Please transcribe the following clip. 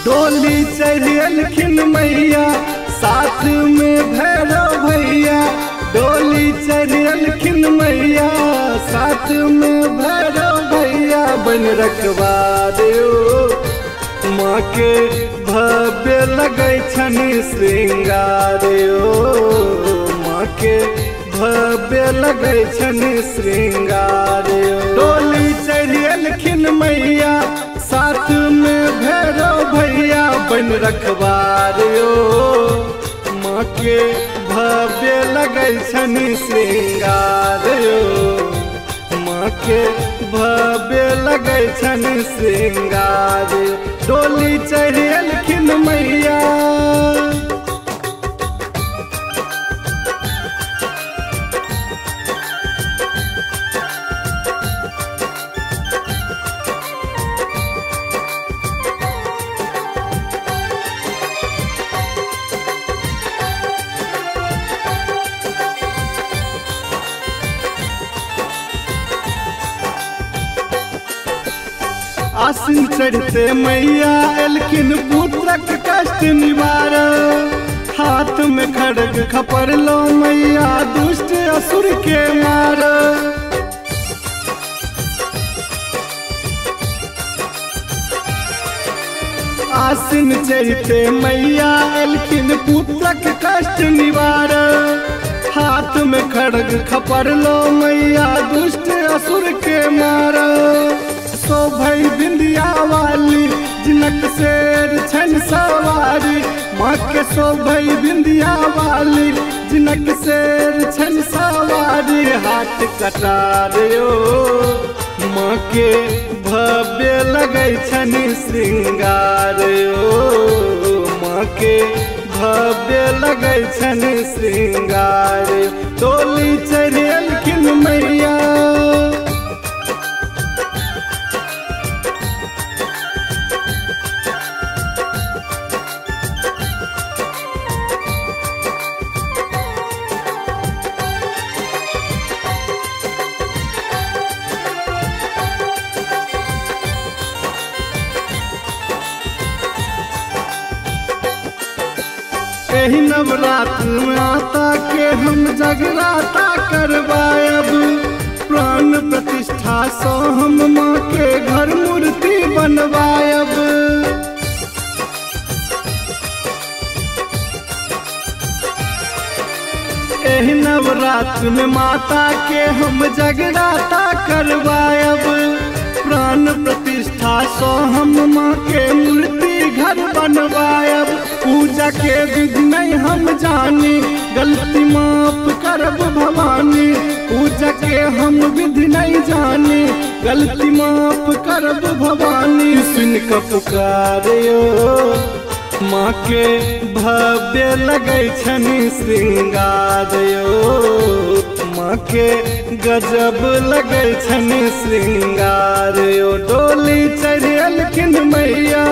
डोली चढ़ियलखिन मैया साथ में भैरव भैया। डोली चढ़ियलखिन मैया साथ में भैरव भैया। बन रखवारियो माँ के भव्य लगै छनि श्रृंगारियो। माँ के भव्य लगै छनि श्रृंगारियो। डोली चढ़ियलखिन मैया साथ में भैरव भैया। बन रखवारियो माँ के भव्य लगै छनि श्रृंगारियो। माँ के भव्य लगै छनि श्रृंगारियो। डोली चढ़ियलखिन मैया। आसिन चढ़ते मैया एलखिन पुत्रक कष्ट निवार। हाथ में खड्ग खपर लो मैया दुष्ट असुर के मार। आसिन चढ़ते मैया एलखिन पुत्रक कष्ट निवार। हाथ में खड्ग खपर लो मैया दुष्ट असुर के मार। शोभै बिंदिया वाली जिनक शेर छन सवारी। माँ के शोभै बिंदिया वाली जिनक शेर छन सवारी। हाथ कटारियो माँ के भव्य लगै छनि श्रृंगारियो। माँ के भव्य लगै छनि श्रृंगारियो। डोली चढ़ियलखिन मैया। एही नवरात्र में आता के हम जगराता करवायब। प्राण प्रतिष्ठा सो हम माँ के घर मूर्ति बनवायब। एही नवरात्र में माता के हम जगराता करवायब। प्राण प्रतिष्ठा सो हम माँ के मूर्ति घर बनवायब। पूजा के विधि नहीं हम जानी गलती माफ करब भवानी। पूजा के हम विधि नहीं जानी गलती माफ करब भवानी। सुन के पुकारियो माँ के भव्य लगै छनि श्रृंगारियो। माँ के गजब लगै छनि श्रृंगारियो। डोली चढ़ियलखिन मैया।